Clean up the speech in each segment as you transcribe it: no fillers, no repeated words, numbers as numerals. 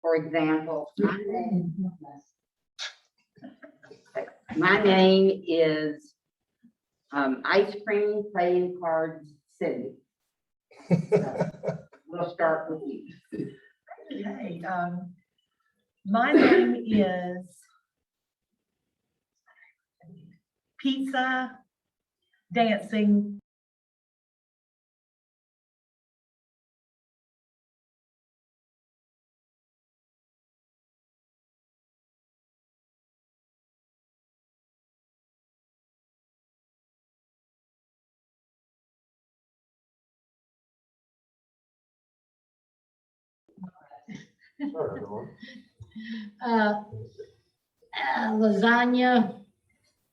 for example, my name is Ice Cream Playing Cards City. So, we'll start with you. Okay, my name is Pizza Dancing. Lasagna.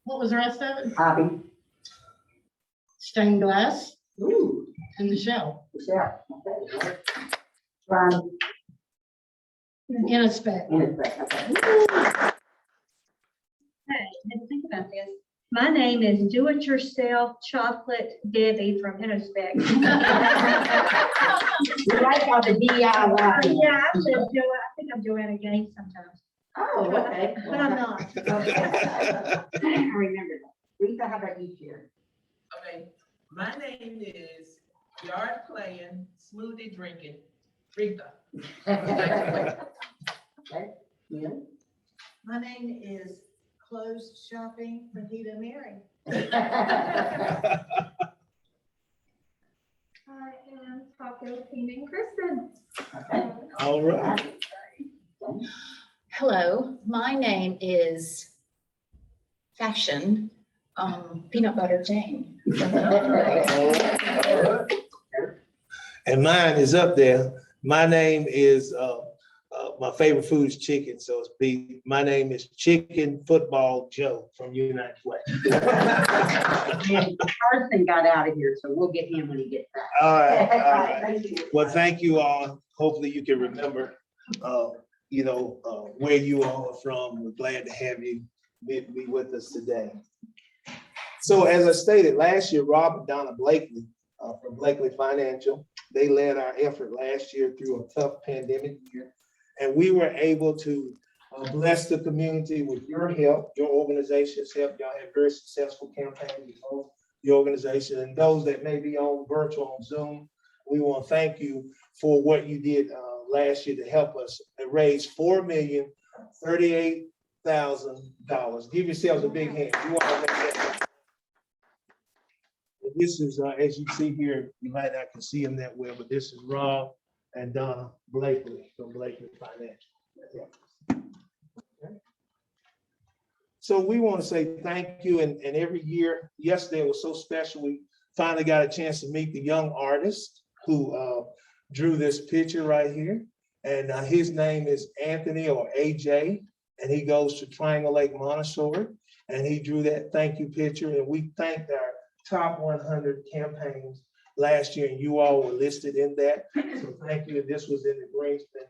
What was the rest of it? Hobby. Stained glass Ooh, and the shell yeah. Okay. From in a speck. okay. Hey, didn't think about this. My name is Do-It-Yourself Chocolate Debbie from Innospec. You like all the DIY. Yeah, I think I'm Joanna Gaines sometimes, Oh, okay. but I'm not. I remember that. Lisa, how about you, Sharon? Okay, my name is Yard Playing, Smoothie Drinking, Rita. Okay, yeah. My name is Closed Shopping Fajita Mary. I am Taco King Kristen. All right. Hello, my name is Fashion Peanut Butter Jane. And mine is up there. My name is, my favorite food is chicken, so it's beef. My name is Chicken Football Joe from United Way. And Carson got out of here, so we'll get him when he gets back. All right, all right. Thank you. Well, thank you all. Hopefully you can remember, where you all are from. We're glad to have you be with us today. So as I stated, last year, Rob and Donna Blakely from Blakely Financial, they led our effort last year through a tough pandemic year. And we were able to bless the community with your help, your organization's help. Y'all had very successful campaigns with both the organization and those that may be on virtual on Zoom. We want to thank you for what you did last year to help us raise $4,038,000. Give yourselves a big hand. You want to make that. This is, as you see here, you might not can see them that well, but this is Rob and Donna Blakely from Blakely Financial. Okay. So we want to say thank you. And every year, yesterday was so special. We finally got a chance to meet the young artist who drew this picture right here. And his name is Anthony, or AJ, and he goes to Triangle Lake Montessori. And he drew that thank you picture. And we thanked our top 100 campaigns last year, and you all were listed in that. So thank you. This was in the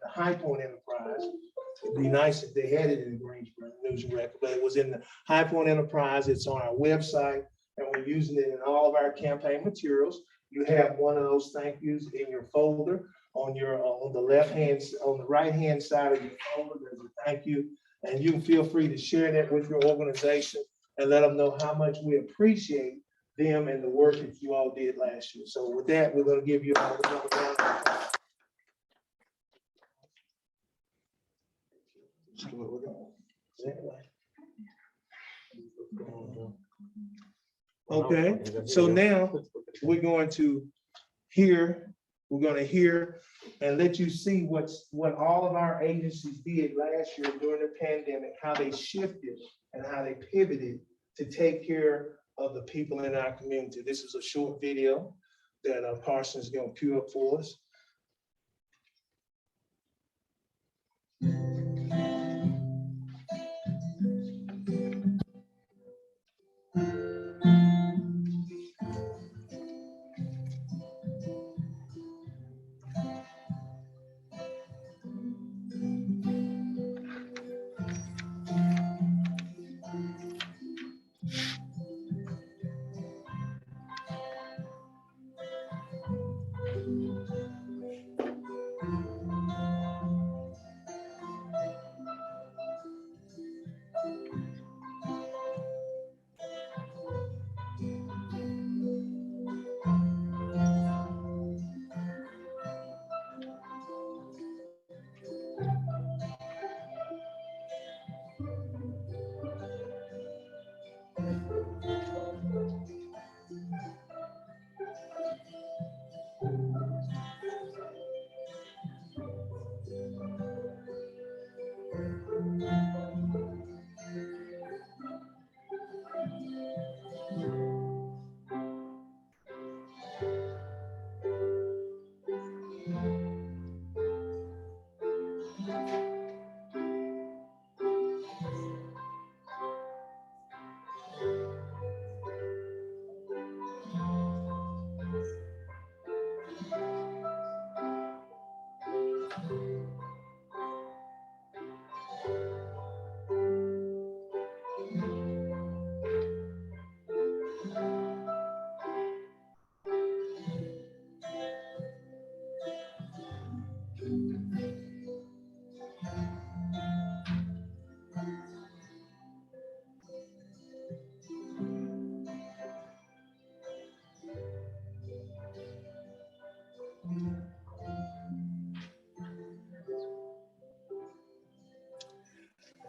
High Point Enterprise. It'd be nice if they had it in the Greensboro News and Record, but it was in the High Point Enterprise. It's on our website, and we're using it in all of our campaign materials. You have one of those thank yous in your folder on your on the right hand side of your folder. There's a thank you, and you can feel free to share that with your organization and let them know how much we appreciate them and the work that you all did last year. So with that, we're going to give you all another round of applause. Okay, so now we're going to hear and let you see what all of our agencies did last year during the pandemic, how they shifted and how they pivoted to take care of the people in our community. This is a short video that Parsons is going to cue up for us.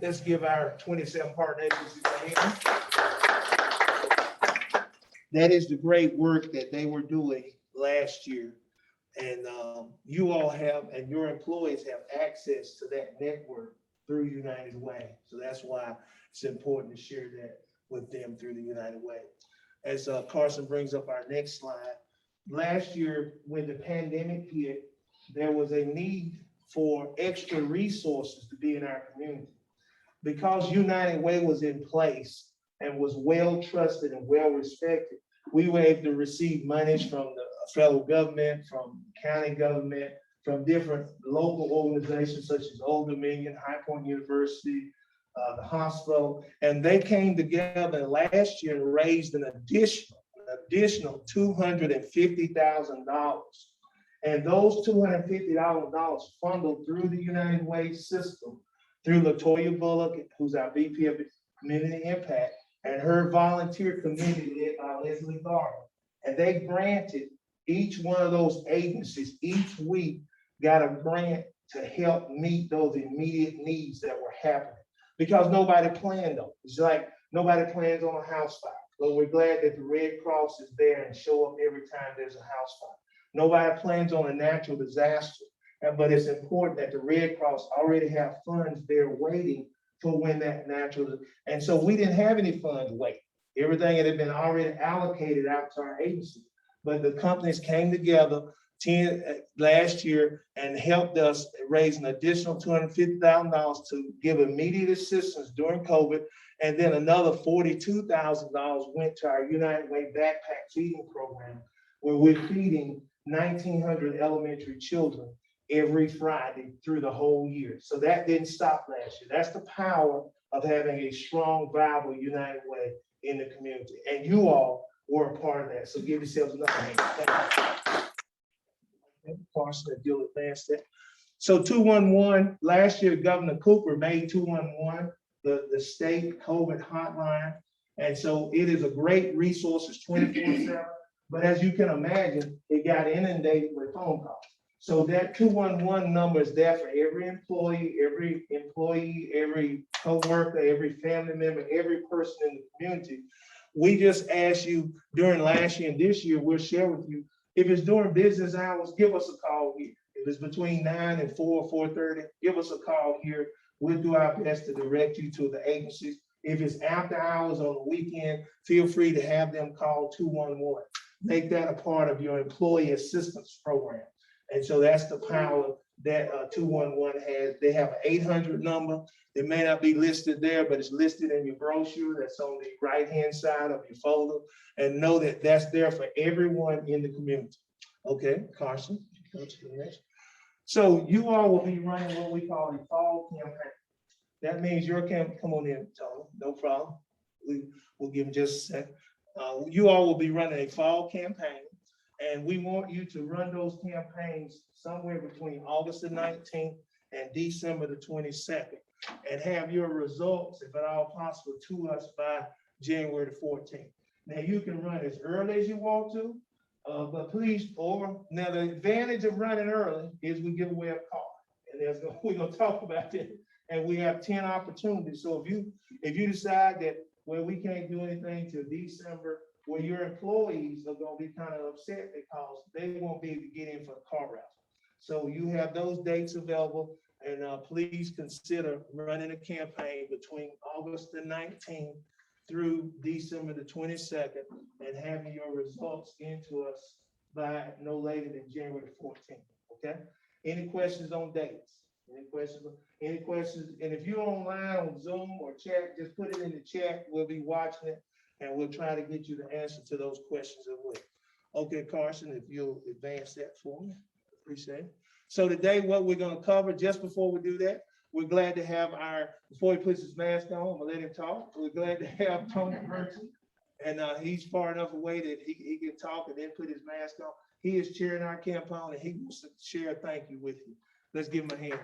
Let's give our 27 partner agencies a hand. That is the great work that they were doing last year. And you all have, and your employees have access to that network through United Way. So that's why it's important to share that with them through the United Way. As Carson brings up our next slide, last year when the pandemic hit, there was a need for extra resources to be in our community. Because United Way was in place and was well trusted and well respected, we were able to receive monies from the federal government, from county government, from different local organizations such as Old Dominion, High Point University, the hospital, and they came together last year and raised an additional $250,000. And those $250,000 funneled through the United Way system through LaToya Bullock, who's our VP of Community Impact, and her volunteer committee led by Leslie Garland. And they granted each one of those agencies each week got a grant to help meet those immediate needs that were happening. Because nobody planned on it. It's like nobody plans on a house fire. But we're glad that the Red Cross is there and show up every time there's a house fire. Nobody plans on a natural disaster. But it's important that the Red Cross already have funds there waiting for when that natural, and so we didn't have any funds waiting. Everything had been already allocated out to our agency. But the companies came together last year and helped us raise an additional $250,000 to give immediate assistance during COVID. And then another $42,000 went to our United Way backpack feeding program, where we're feeding 1,900 elementary children every Friday through the whole year. So that didn't stop last year. That's the power of having a strong, viable United Way in the community. And you all were a part of that. So give yourselves another hand. Carson, if you'll advance that. So 211, last year, Governor Cooper made 211 the state COVID hotline. And so it is a great resource. It's 24/7. But as you can imagine, it got inundated with phone calls. So that 211 number is there for every employee, every coworker, every family member, every person in the community. We just asked you during last year and this year, we'll share with you, if it's during business hours, give us a call here. If it's between 9 and 4 or 4:30, give us a call here. We'll do our best to direct you to the agencies. If it's after hours on the weekend, feel free to have them call 211. Make that a part of your employee assistance program. And so that's the power that 211 has. They have an 800 number. It may not be listed there, but it's listed in your brochure. That's on the right-hand side of your folder. And know that that's there for everyone in the community. Okay, Carson, go to the next. So you all will be running what we call a fall campaign. That means your campaign, come on in, Tony, no problem. We'll give him just a sec. You all will be running a fall campaign. And we want you to run those campaigns somewhere between August the 19th and December the 22nd, and have your results, if at all possible, to us by January the 14th. Now you can run as early as you want to, but please, now the advantage of running early is we give away a car, and we're gonna talk about that. And we have 10 opportunities. So if you decide that, well, we can't do anything till December, well, your employees are gonna be kind of upset because they won't be able to get in for the car raffle. So you have those dates available, and please consider running a campaign between August the 19th through December the 22nd, and having your results into us by no later than January 14th, okay? Any questions on dates? Any questions? And if you're online on Zoom or chat, just put it in the chat. We'll be watching it, and we'll try to get you the answer to those questions as well. Okay, Carson, if you'll advance that for me, appreciate it. So today, what we're gonna cover, just before we do that, we're glad to have before he puts his mask on, I'm gonna let him talk. We're glad to have Tony Burton, and he's far enough away that he can talk and then put his mask on. He is chairing our campaign, and he wants to share a thank you with you. Let's give him a hand.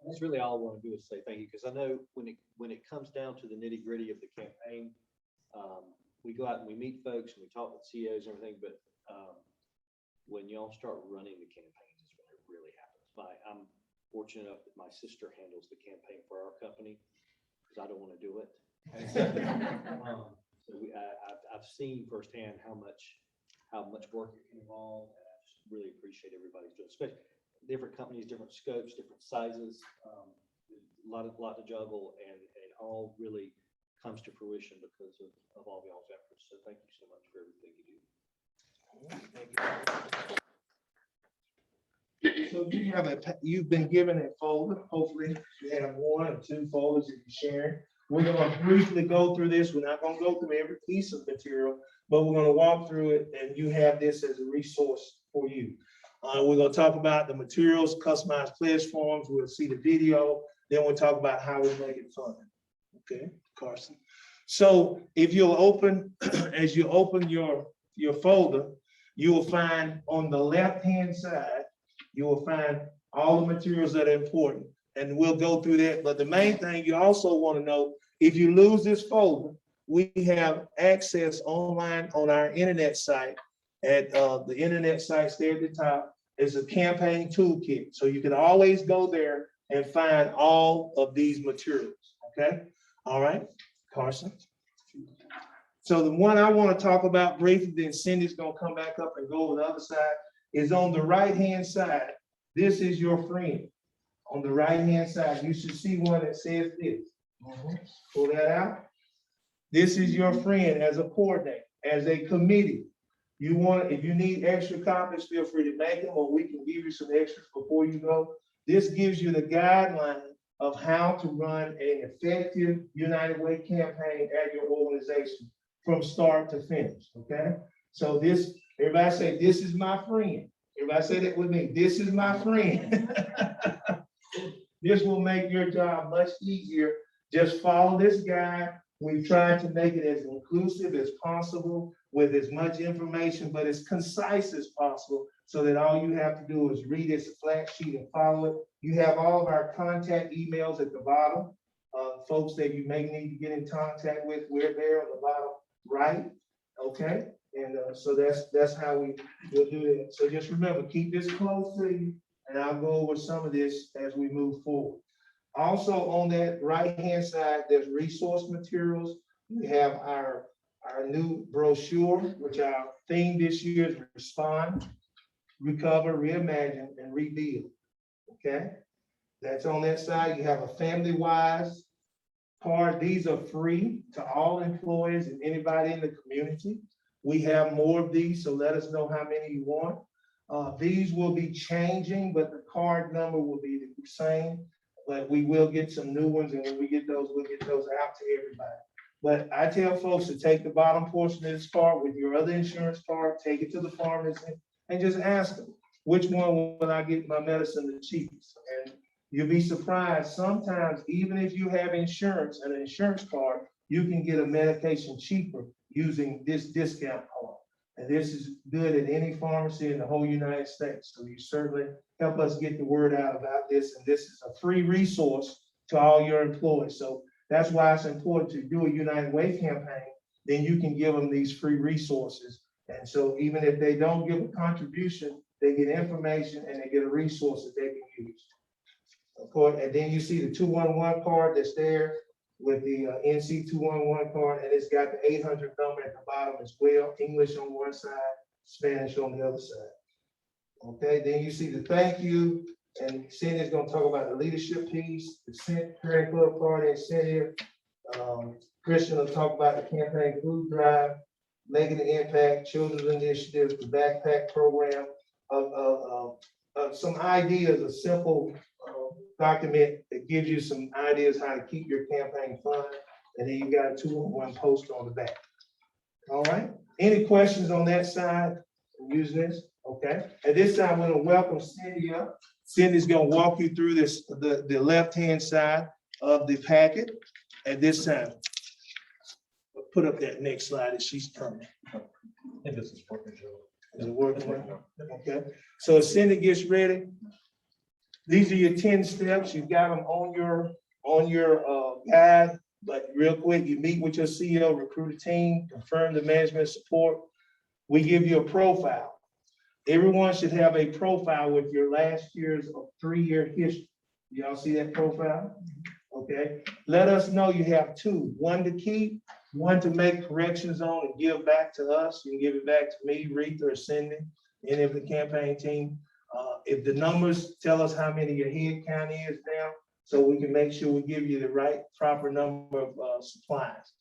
That's really all I want to do is say thank you, because I know when it comes down to the nitty gritty of the campaign, we go out and we meet folks and we talk with CEOs and everything, but when y'all start running the campaigns is when it really happens. I'm fortunate fortunate enough that my sister handles the campaign for our company, because I don't want to do it. So I've seen firsthand how much work it can involve, and I just really appreciate everybody's doing, especially different companies, different scopes, different sizes, a lot to juggle, and it all really comes to fruition because of all y'all's efforts. So thank you so much for everything you do. So you've been given a folder. Hopefully you have 1 or 2 folders that you're sharing. We're gonna briefly go through this. We're not gonna go through every piece of material, but we're gonna walk through it, and you have this as a resource for you. We're gonna talk about the materials, customized pledge forms. We'll see the video. Then we'll talk about how we make it fun. Okay, Carson. So if you'll open, as you open your folder, you will find on the left-hand side, you will find all the materials that are important, and we'll go through that. But the main thing you also want to know, if you lose this folder, we have access online on our internet site at the internet sites there at the top. Is a campaign toolkit. So you can always go there and find all of these materials, okay? All right, Carson. So the one I want to talk about briefly, then Cindy's gonna come back up and go on the other side, is on the right-hand side. This is your friend. On the right-hand side, you should see one that says this. Pull that out. This is your friend as a coordinator, as a committee. You want, if you need extra copies, feel free to make them, or we can give you some extras before you go. This gives you the guideline of how to run an effective United Way campaign at your organization from start to finish, okay? So this, everybody say, this is my friend. Everybody say that with me, this is my friend. This will make your job much easier. Just follow this guide. We've tried to make it as inclusive as possible with as much information, but as concise as possible, so that all you have to do is read this flat sheet and follow it. You have all of our contact emails at the bottom. Folks that you may need to get in contact with, we're there on the bottom right, okay? And so that's how we will do that. So just remember, keep this close to you, and I'll go over some of this as we move forward. Also on that right-hand side, there's resource materials. We have our new brochure, which our theme this year is Respond, Recover, Reimagine, and Rebuild, okay? That's on that side. You have a family-wise card. These are free to all employees and anybody in the community. We have more of these, so let us know how many you want. These will be changing, but the card number will be the same. But we will get some new ones, and when we get those, we'll get those out to everybody. But I tell folks to take the bottom portion of this card with your other insurance card, take it to the pharmacy, and just ask them, which one will I get my medicine the cheapest? And you'll be surprised, sometimes even if you have insurance and an insurance card, you can get a medication cheaper using this discount card. And this is good at any pharmacy in the whole United States. So you certainly help us get the word out about this. And this is a free resource to all your employees. So that's why it's important to do a United Way campaign. Then you can give them these free resources. And so even if they don't give a contribution, they get information and they get a resource that they can use. Of course, and then you see the 211 card that's there with the NC 211 card, and it's got the 800 number at the bottom as well, English on one side, Spanish on the other side. Okay, then you see the thank you, and Cindy's gonna talk about the leadership piece, the Parent Club card incentive. Christian will talk about the campaign food drive, making an impact, children's initiatives, the backpack program, some ideas, a simple document that gives you some ideas how to keep your campaign fun. And then you got a 211 poster on the back. All right. Any questions on that side? Use this. Okay. At this time, we're going to welcome Cindy up. Cindy's going to walk you through this, the left-hand side of the packet at this time. Put up that next slide as she's coming. I think this is working, Joe. Is it working? Okay. So as Cindy gets ready, these are your 10 steps. You've got them on your guide, but real quick, you meet with your CEO, recruit a team, confirm the management support. We give you a profile. Everyone should have a profile with your last year's 3-year history. Y'all see that profile? Okay, let us know you have two, one to keep, one to make corrections on and give back to us. You can give it back to me, Rita, or Cindy, any of the campaign team. If the numbers tell us how many your head count is now, so we can make sure we give you the right proper number of supplies.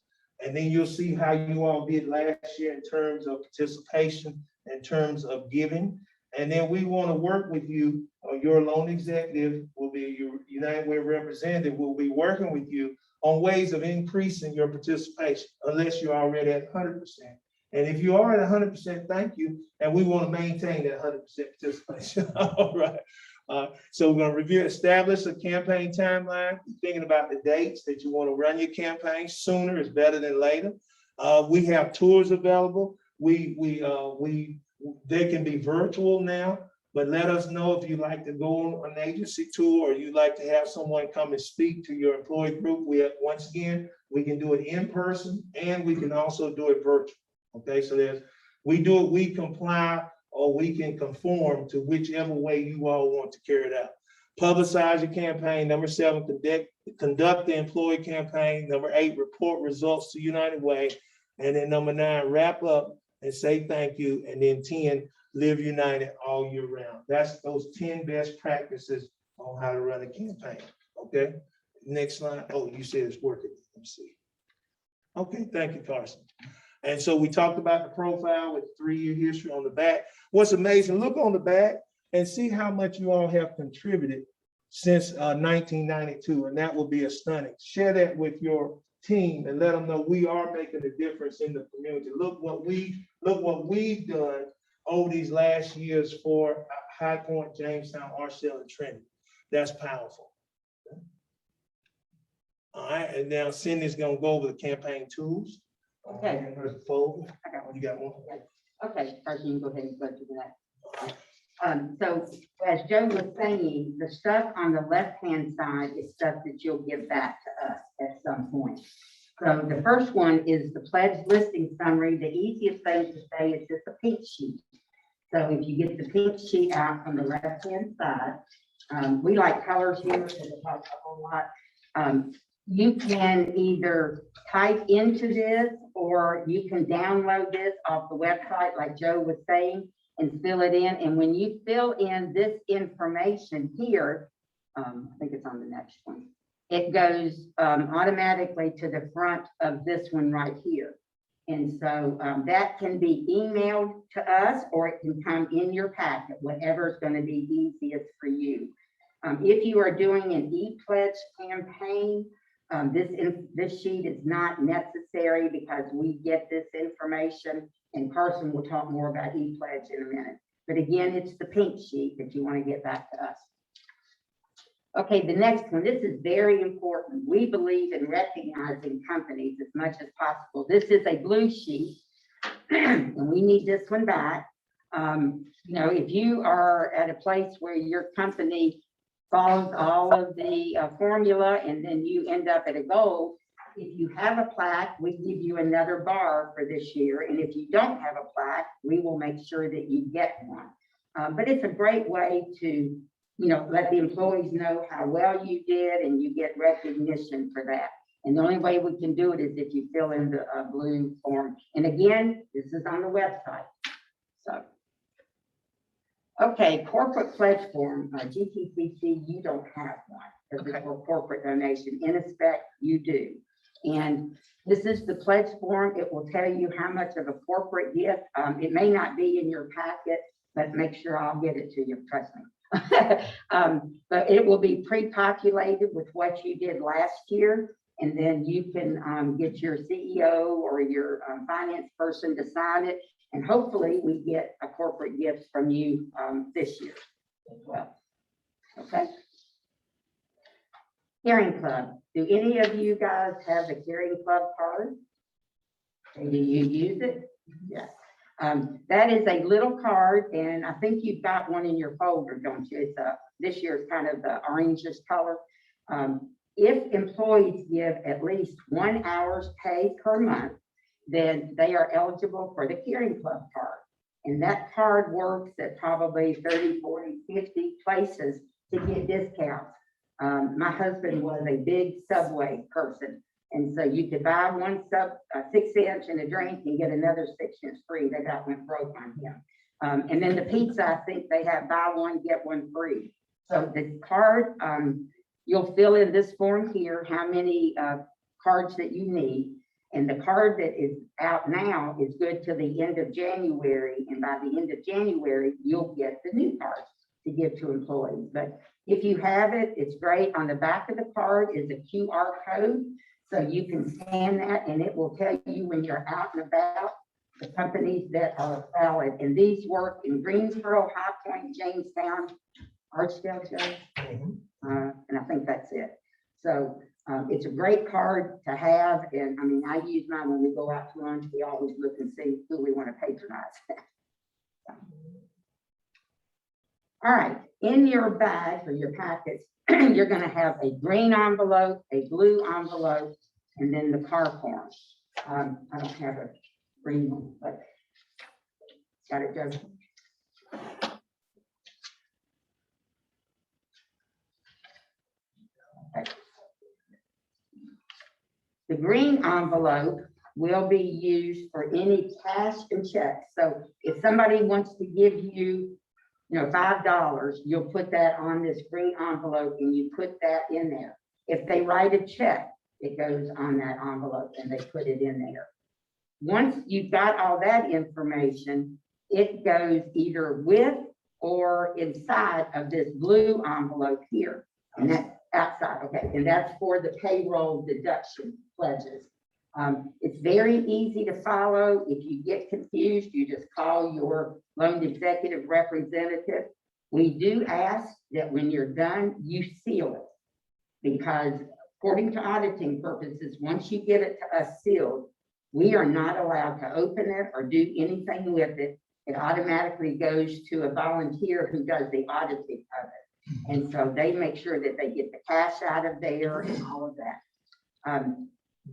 And then you'll see how you all did last year in terms of participation, in terms of giving. And then we want to work with you, your loan executive will be your United Way representative, will be working with you on ways of increasing your participation, unless you're already at 100%. And if you are at 100%, thank you. And we want to maintain that 100% participation. All right. So we're going to review, establish a campaign timeline, thinking about the dates that you want to run your campaign. Sooner is better than later. We have tours available. They can be virtual now, but let us know if you'd like to go on an agency tour or you'd like to have someone come and speak to your employee group. Once again, we can do it in person and we can also do it virtual. Okay, so we comply or we can conform to whichever way you all want to carry it out. Publicize your campaign. Number 7, conduct the employee campaign. Number 8, report results to United Way. And then number 9, wrap up and say thank you. And then 10, live united all year round. That's those 10 best practices on how to run a campaign. Okay, next slide. Oh, you said it's working. Let me see. Okay, thank you, Carson. And so we talked about the profile with 3-year history on the back. What's amazing, look on the back and see how much you all have contributed since 1992, and that will be stunning. Share that with your team and let them know we are making a difference in the community. Look what we've done over these last years for High Point, Jamestown, Arcell, and Trinity. That's powerful. All right, and now Cindy's gonna go over the campaign tools. Okay. Here's the folder. I got one. You got one? Okay, Carson, you can go ahead and go to the next. So as Joe was saying, the stuff on the left-hand side is stuff that you'll give back to us at some point. So the first one is the pledge listing summary. The easiest thing to say is just a pink sheet. So if you get the pink sheet out from the left-hand side, we like colors here because it helps a whole lot. You can either type into this or you can download this off the website like Joe was saying and fill it in. And when you fill in this information here, I think it's on the next one, it goes automatically to the front of this one right here. And so that can be emailed to us or it can come in your packet, whatever is going to be easiest for you. If you are doing an e-pledge campaign, this sheet is not necessary because we get this information, and Carson will talk more about e-pledge in a minute. But again, it's the pink sheet that you want to get back to us. Okay, the next one, this is very important. We believe in recognizing companies as much as possible. This is a blue sheet, and we need this one back. You know, if you are at a place where your company follows all of the formula and then you end up at a goal, if you have a plaque, we give you another bar for this year. And if you don't have a plaque, we will make sure that you get one. But it's a great way to, you know, let the employees know how well you did and you get recognition for that. And the only way we can do it is if you fill in the blue form. And again, this is on the website. So. Okay, corporate pledge form, GTCC, you don't have one because it's for corporate donation. In effect, you do. And this is the pledge form. It will tell you how much of a corporate gift. It may not be in your packet, but make sure I'll get it to you, trust me. But it will be pre-populated with what you did last year. And then you can get your CEO or your finance person to sign it. And hopefully we get a corporate gift from you this year as well. Okay. Caring Club. Do any of you guys have a Caring Club card? And do you use it? Yes. That is a little card, and I think you've got one in your folder, don't you? It's this year's kind of the orangish color. If employees give at least 1 hour's pay per month, then they are eligible for the Caring Club card. And that card works at probably 30, 40, 50 places to get discounts. My husband was a big Subway person. And so you could buy one 6-inch and a drink and get another 6-inch free. They got went broke on him. And then the pizza, I think they have buy one, get one free. So the card, you'll fill in this form here, how many cards that you need. And the card that is out now is good to the end of January. And by the end of January, you'll get the new cards to give to employees. But if you have it, it's great. On the back of the card is a QR code. So you can scan that and it will tell you when you're out and about the companies that are valid. And these work in Greensboro, High Point, Jamestown, Archdale, and I think that's it. So it's a great card to have. And I mean, I use mine when we go out to lunch. We always look and see who we want to patronize. So. All right, in your bag or your packets, you're going to have a green envelope, a blue envelope, and then the car form. I don't have a green one, but got it, Joe? Okay. The green envelope will be used for any cash and checks. So if somebody wants to give you, $5, you'll put that on this green envelope and you put that in there. If they write a check, it goes on that envelope and they put it in there. Once you've got all that information, it goes either with or inside of this blue envelope here. And that's outside, okay, and that's for the payroll deduction pledges. It's very easy to follow. If you get confused, you just call your loan executive representative. We do ask that when you're done, you seal it, because according to auditing purposes, once you give it to us sealed, we are not allowed to open it or do anything with it. It automatically goes to a volunteer who does the auditing of it. And so they make sure that they get the cash out of there and all of that.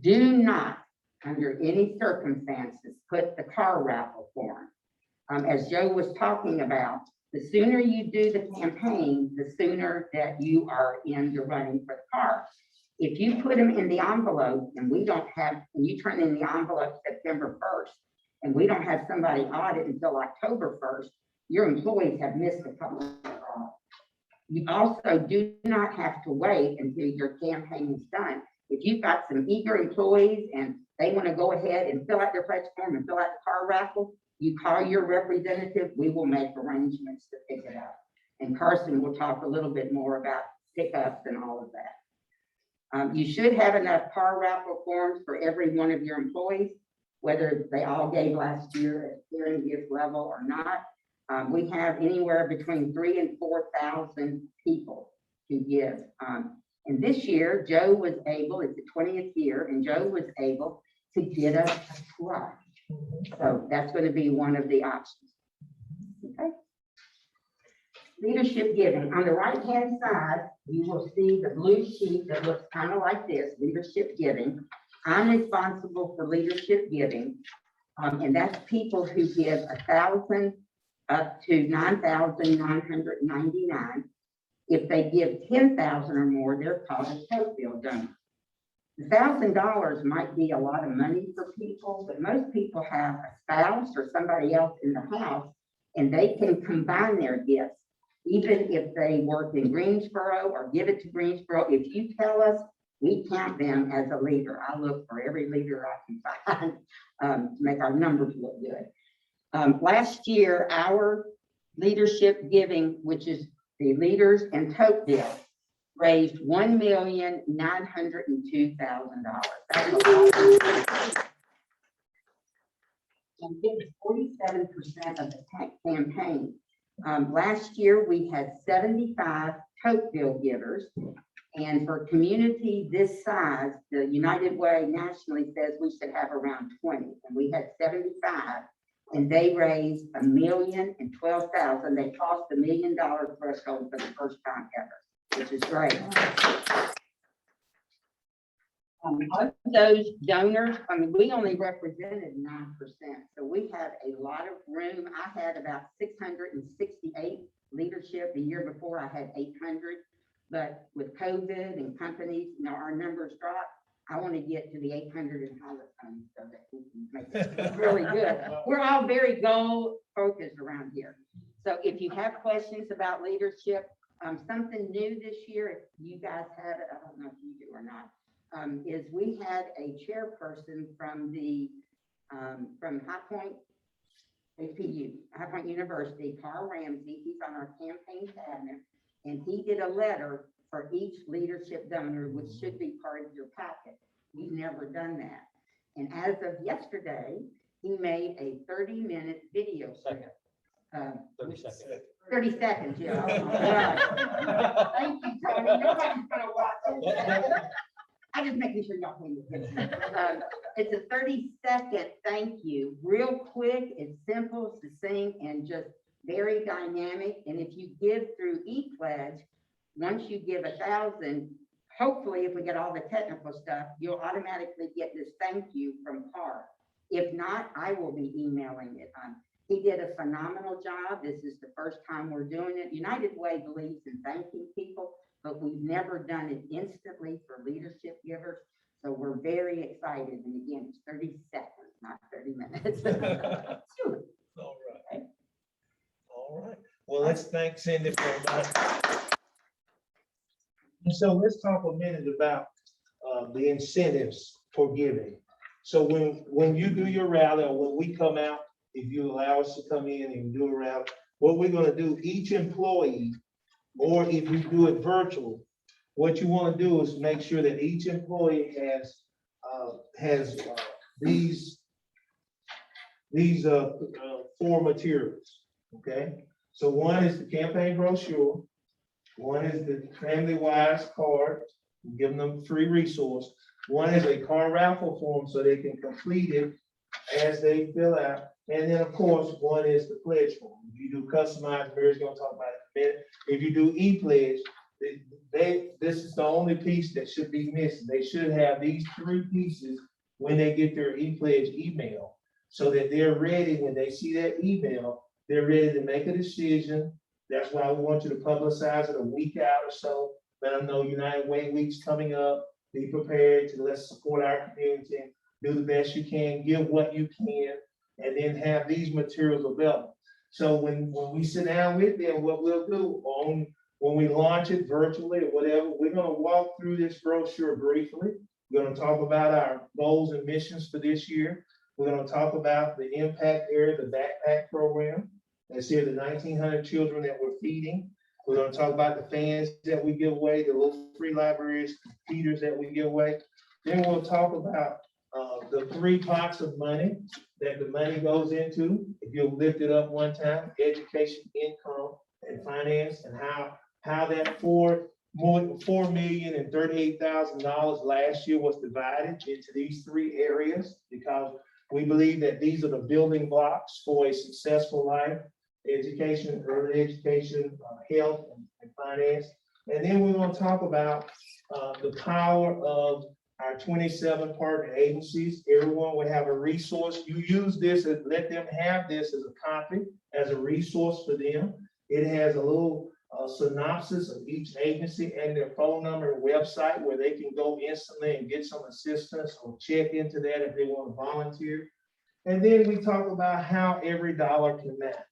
Do not, under any circumstances, put the car raffle form. As Joe was talking about, the sooner you do the campaign, the sooner that you are in the running for the car. If you put them in the envelope and we don't have, and you turn in the envelope September 1st, and we don't have somebody audit until October 1st, your employees have missed a couple of calls. You also do not have to wait until your campaign is done. If you've got some eager employees and they want to go ahead and fill out their pledge form and fill out the car raffle, you call your representative, we will make arrangements to pick it up. And Carson will talk a little bit more about pickups and all of that. You should have enough car raffle forms for every one of your employees, whether they all gave last year at hearing gift level or not. We have anywhere between 3,000 and 4,000 people to give. And this year, Joe was able, it's the 20th year, and Joe was able to get us a truck. So that's going to be one of the options. Okay. Leadership giving. On the right-hand side, you will see the blue sheet that looks kind of like this, leadership giving. I'm responsible for leadership giving, and that's people who give 1,000 up to 9,999. If they give 10,000 or more, they're called a tote-bill donor. $1,000 might be a lot of money for people, but most people have a spouse or somebody else in the house, and they can combine their gifts. Even if they work in Greensboro or give it to Greensboro, if you tell us, we count them as a leader. I look for every leader I can find to make our numbers look good. Last year, our leadership giving, which is the leaders and tote bill, raised $1,902,000. That's a lot. And it was 47% of the campaign. Last year, we had 75 tote bill givers. And for a community this size, the United Way nationally says we should have around 20. And we had 75. And they raised $1,012,000. They crossed the $1 million threshold for the first time ever, which is great. Of those donors, I mean, we only represented 9%, so we had a lot of room. I had about 668 leadership. The year before, I had 800. But with COVID and companies, our numbers drop. I want to get to the 800 and higher so that we can make it really good. We're all very goal focused around here. So if you have questions about leadership, something new this year, if you guys have it, I don't know if you do or not, is we had a chairperson from the from High Point APU, High Point University, Carl Ramsey. He's on our campaign cabinet, and he did a letter for each leadership donor, which should be part of your packet. We've never done that. And as of yesterday, he made a 30-minute video clip. 30 seconds. 30 seconds, yeah. Right. Thank you, Tony. Nobody's gonna watch it. I'm just making sure y'all pay attention. It's a 30-second thank you, real quick, it's simple, succinct, and just very dynamic. And if you give through ePledge, once you give 1,000, hopefully if we get all the technical stuff, you'll automatically get this thank you from Carl. If not, I will be emailing it. He did a phenomenal job. This is the first time we're doing it. United Way believes in thanking people, but we've never done it instantly for leadership givers. So we're very excited. And again, it's 30 seconds, not 30 minutes. All right. All right. Well, let's thank Cindy for that. And so let's talk a minute about the incentives for giving. So when you do your rally, or when we come out, if you allow us to come in and do a rally, what we're going to do, each employee, or if you do it virtual, what you want to do is make sure that each employee has these 4 materials. Okay, so one is the campaign brochure, one is the Family Wise card, giving them free resource. One is a car raffle form so they can complete it as they fill out. And then, of course, one is the pledge form. If you do customized, Mary's gonna talk about it in a minute. If you do e-pledge, this is the only piece that should be missing. They should have these 3 pieces when they get their e-pledge email, so that they're ready when they see that email, they're ready to make a decision. That's why we want you to publicize it a week out or so. Let them know United Way Week's coming up. Be prepared to let's support our community. Do the best you can, give what you can, and then have these materials available. So when we sit down with them, what we'll do when we launch it virtually or whatever, we're gonna walk through this brochure briefly. We're gonna talk about our goals and missions for this year. We're gonna talk about the impact area, the backpack program. That's here, the 1,900 children that we're feeding. We're gonna talk about the fans that we give away, the little free libraries, computers that we give away. Then we'll talk about the 3 pots of money that the money goes into. If you'll lift it up one time, education, income, and finance, and how that $4,038,000 last year was divided into these 3 areas, because we believe that these are the building blocks for a successful life: education, early education, health, and finance. And then we're going to talk about the power of our 27 partner agencies. Everyone will have a resource. You use this and let them have this as a copy, as a resource for them. It has a little synopsis of each agency and their phone number and website where they can go instantly and get some assistance or check into that if they want to volunteer. And then we talk about how every dollar can matter.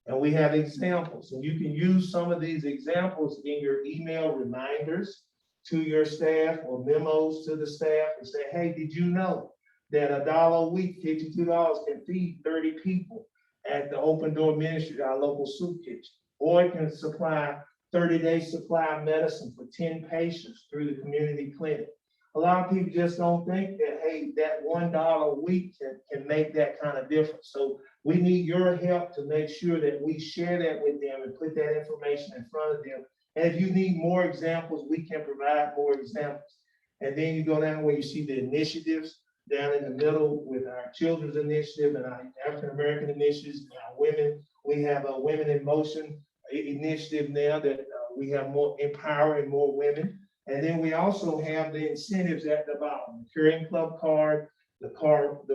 And we have examples, and you can use some of these examples in your email reminders to your staff or memos to the staff and say, hey, did you know that $1 a week, $52 can feed 30 people at the Open Door Ministry, our local soup kitchen? Or it can supply 30-day supply of medicine for 10 patients through the community clinic. A lot of people just don't think that, hey, that $1 a week can make that kind of difference. So we need your help to make sure that we share that with them and put that information in front of them. And if you need more examples, we can provide more examples. And then you go down where you see the initiatives down in the middle with our children's initiative and our African-American initiatives and our women. We have a Women in Motion initiative now that we have more empowering more women. And then we also have the incentives at the bottom: the Carrying Club card, the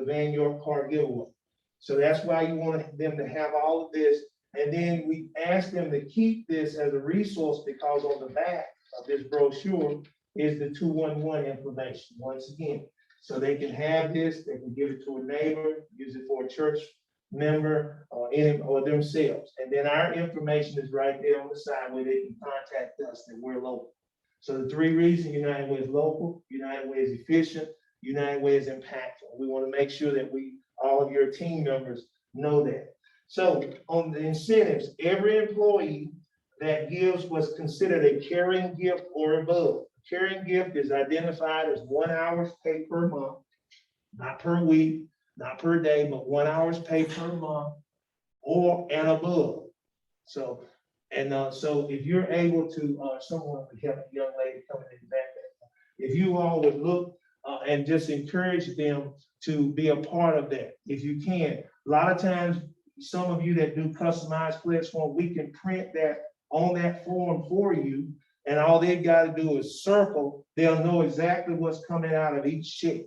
Van York card giveaway. So that's why you want them to have all of this. And then we ask them to keep this as a resource, because on the back, of this brochure is the 211 information, once again. So they can have this, they can give it to a neighbor, use it for a church member or themselves. And then our information is right there on the side where they can contact us that we're local. So the three reasons: United Way is local, United Way is efficient, United Way is impactful. We want to make sure that all of your team members know that. So on the incentives, every employee that gives what's considered a caring gift or above. Caring gift is identified as 1 hour's pay per month, not per week, not per day, but 1 hour's pay per month and above. So, so if you're able to, someone would help a young lady coming in the back, if you all would look and just encourage them to be a part of that, if you can. A lot of times, some of you that do customized pledge form, we can print that on that form for you, and all they got to do is circle. They'll know exactly what's coming out of each check.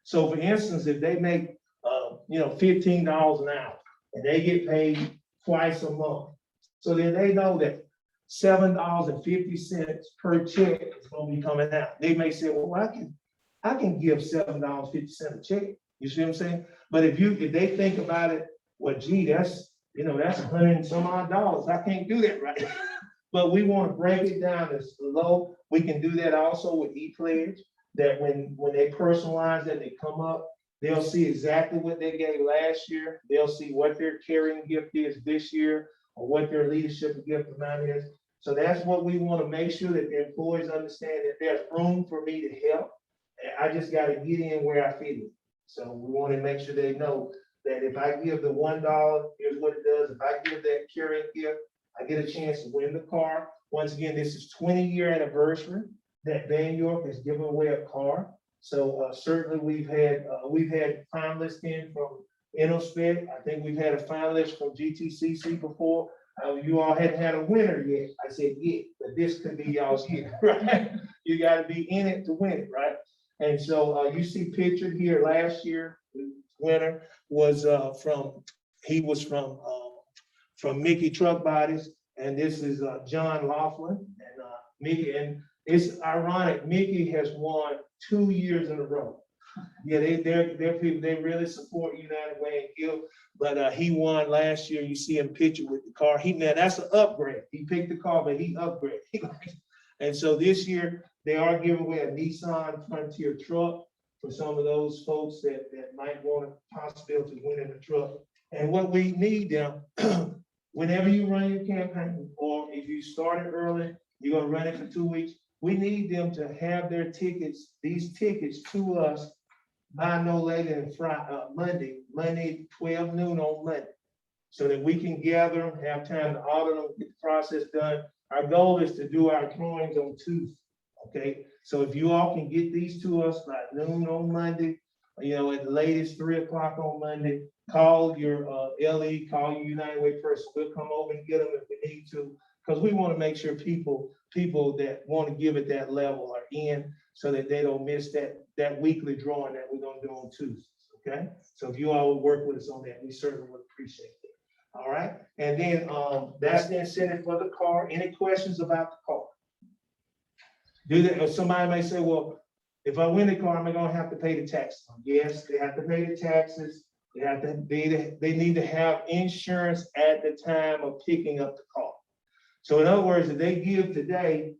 So, for instance, if they make $15 an hour and they get paid twice a month, so then they know that $7.50 per check is going to be coming out. They may say, "Well, I can give $7.50 a check." You see what I'm saying? But if they think about it, well, gee, that's $100 and some odd dollars. I can't do that, right? But we want to break it down as low. We can do that also with ePledge, that when they personalize that, they come up, they'll see exactly what they gave last year. They'll see what their caring gift is this year, or what their leadership gift amount is. So that's what we want to make sure that the employees understand, that there's room for me to help. I just got to get in where I fit in. So we want to make sure they know that if I give the $1, here's what it does. If I give that caring gift, I get a chance to win the car. Once again, this is 20-year anniversary that Van York has given away a car. So certainly we've had finalists in from InnoSpec. I think we've had a finalist from GTCC before. You all hadn't had a winner yet. I said, yeah, but this could be y'all's year, right? You got to be in it to win it, right? And so you see pictured here last year, the winner was from Mickey Truck Bodies, and this is John Laughlin and Mickey. And it's ironic, Mickey has won 2 years in a row. Yeah, they're people, they really support United Way and Give, but he won last year. You see him pictured with the car. Now that's an upgrade. He picked the car, but he upgraded. And so this year they are giving away a Nissan Frontier truck for some of those folks that might want a possibility of winning a truck. And what we need them, whenever you run your campaign, or if you started early, you're gonna run it for 2 weeks, we need them to have their tickets, these tickets to us by no later than Monday, 12 noon on Monday, so that we can gather them, have time to audit them, get the process done. Our goal is to do our drawings on Tuesday, okay? So if you all can get these to us by noon on Monday, at the latest 3 o'clock on Monday, call your LE, call your United Way person. We'll come over and get them if we need to, because we want to make sure people that want to give at that level are in, so that they don't miss that weekly drawing that we're going to do on Tuesdays, okay? So if you all would work with us on that, we certainly would appreciate that. All right, and then that's the incentive for the car. Any questions about the car? Or somebody may say, well, if I win the car, am I going to have to pay the taxes? Yes, they have to pay the taxes. They need to have insurance at the time of picking up the car. So in other words, if they give today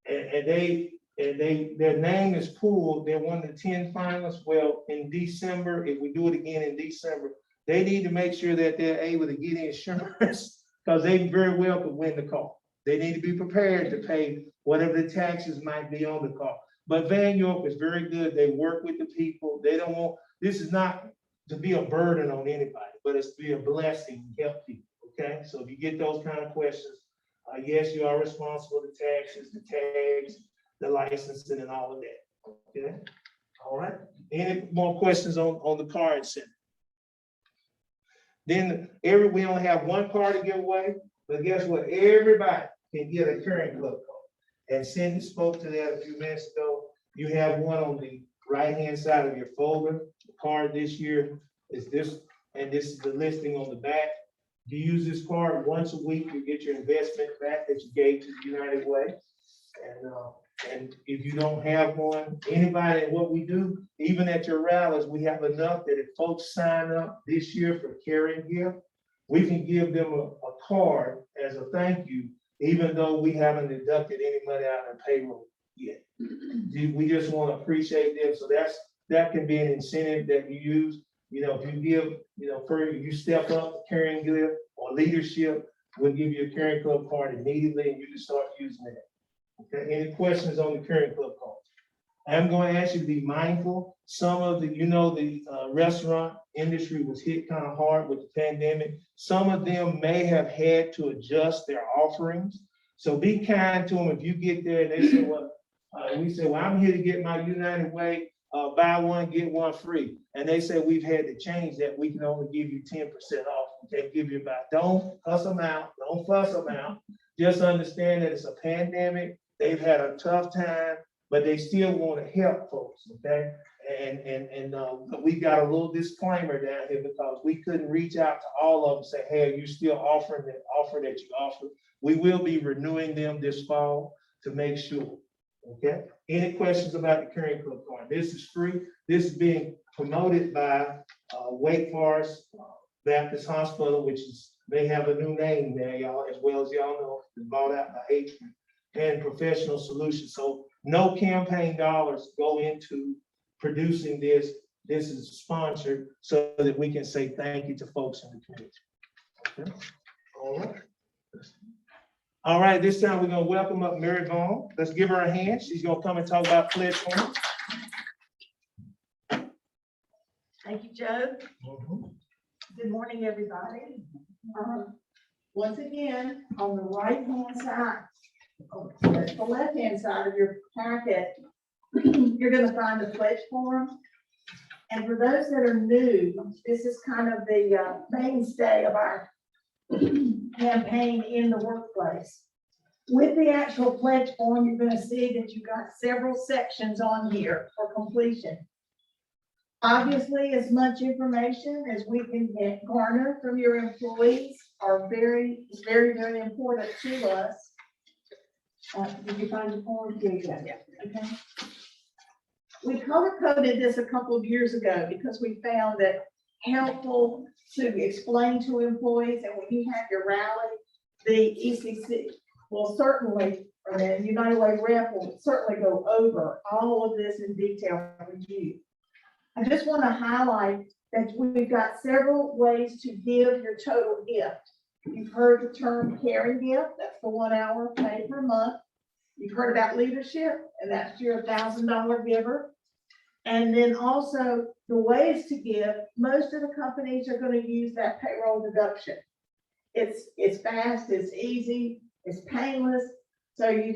and their name is pulled, they're one of the 10 finalists. Well, in December, if we do it again in December, they need to make sure that they're able to get insurance, because they very well could win the car. They need to be prepared to pay whatever the taxes might be on the car. But Van York is very good. They work with the people. They don't want, this is not to be a burden on anybody, but it's to be a blessing and help people, okay? So if you get those kind of questions, yes, you are responsible for the taxes, the tags, the licensing, and all of that, okay? All right, any more questions on the car incentive? Then we only have one car to give away, but guess what? Everybody can get a Caring Club card. And Cindy spoke to that a few minutes ago. You have one on the right-hand side of your folder. The card this year is this, and this is the listing on the back. You use this card once a week, you get your investment back that you gave to the United Way. And if you don't have one, anybody, what we do, even at your rallies, we have enough that if folks sign up this year for caring gift, we can give them a card as a thank you, even though we haven't deducted any money out of payroll yet. We just want to appreciate them. So that can be an incentive that you use. You know, if you give, you step up caring gift or leadership, we'll give you a caring club card immediately and you can start using it. Okay, any questions on the Caring Club card? I'm going to ask you to be mindful. Some of the, restaurant industry was hit kind of hard with the pandemic. Some of them may have had to adjust their offerings. So be kind to them. If you get there and they say, well, we say, well, I'm here to get my United Way, buy one, get one free. And they say, we've had to change that. We can only give you 10% off. We can't give you about, don't cuss them out. Don't fuss them out. Just understand that it's a pandemic. They've had a tough time, but they still want to help folks, okay? And we got a little disclaimer down here because we couldn't reach out to all of them and say, hey, are you still offering the offer that you offered? We will be renewing them this fall to make sure, okay? Any questions about the Caring Club card? This is free. This is being promoted by Wake Forest Baptist Hospital, which is, they have a new name there, y'all, as well as y'all know, it's bought out by Atria. And Professional Solutions. So no campaign dollars go into producing this. This is sponsored so that we can say thank you to folks in the community. Okay. All right. All right, this time we're gonna welcome up Mary Vann. Let's give her a hand. She's gonna come and talk about pledge forms. Thank you, Joe. Good morning, everybody. Once again, on the right-hand side, the left-hand side of your packet, you're gonna find the pledge form. And for those that are new, this is kind of the mainstay of our campaign in the workplace. With the actual pledge form, you're gonna see that you've got several sections on here for completion. Obviously, as much information as we can garner from your employees are very, very, very important to us. Did you find the form? Yeah. Okay. We color-coded this a couple of years ago because we found that helpful to explain to employees, and when you have your rally, the ECC will certainly, or the United Way Raffle will certainly go over all of this in detail with you. I just want to highlight that we've got several ways to give your total gift. You've heard the term caring gift, that's the 1 hour pay per month. You've heard about leadership, and that's your $1,000 giver. And then also the ways to give, most of the companies are going to use that payroll deduction. It's fast, it's easy, it's painless. So you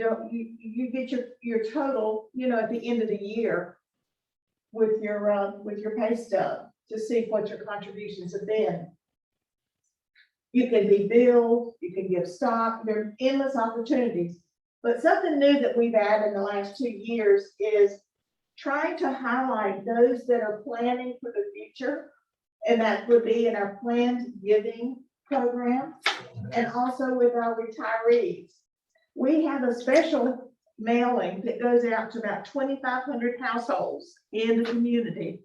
get your total, at the end of the year with your pay stub to see what your contributions have been. You can be billed, you can give stock, there are endless opportunities. But something new that we've added in the last 2 years is trying to highlight those that are planning for the future. And that would be in our planned giving program and also with our retirees. We have a special mailing that goes out to about 2,500 households in the community.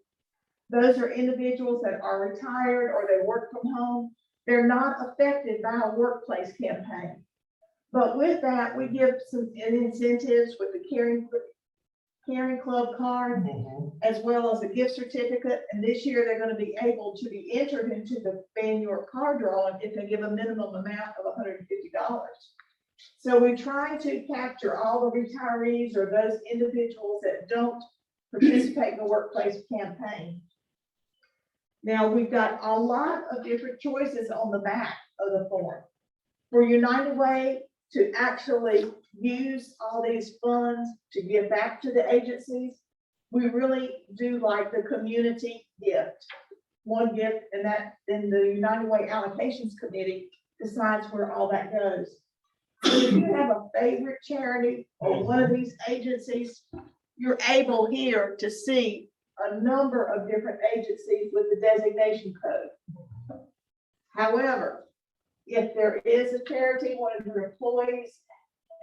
Those are individuals that are retired or they work from home. They're not affected by a workplace campaign. But with that, we give some incentives with the Caring Club card, as well as a gift certificate. And this year, they're going to be able to be entered into the Vann York card drawing if they give a minimum amount of $150. So we try to capture all the retirees or those individuals that don't participate in the workplace campaign. Now, we've got a lot of different choices on the back of the form. For United Way to actually use all these funds to give back to the agencies, we really do like the community gift. One gift, and that then the United Way Allocations Committee decides where all that goes. So if you have a favorite charity or one of these agencies, you're able here to see a number of different agencies with the designation code. However, if there is a charity one of your employees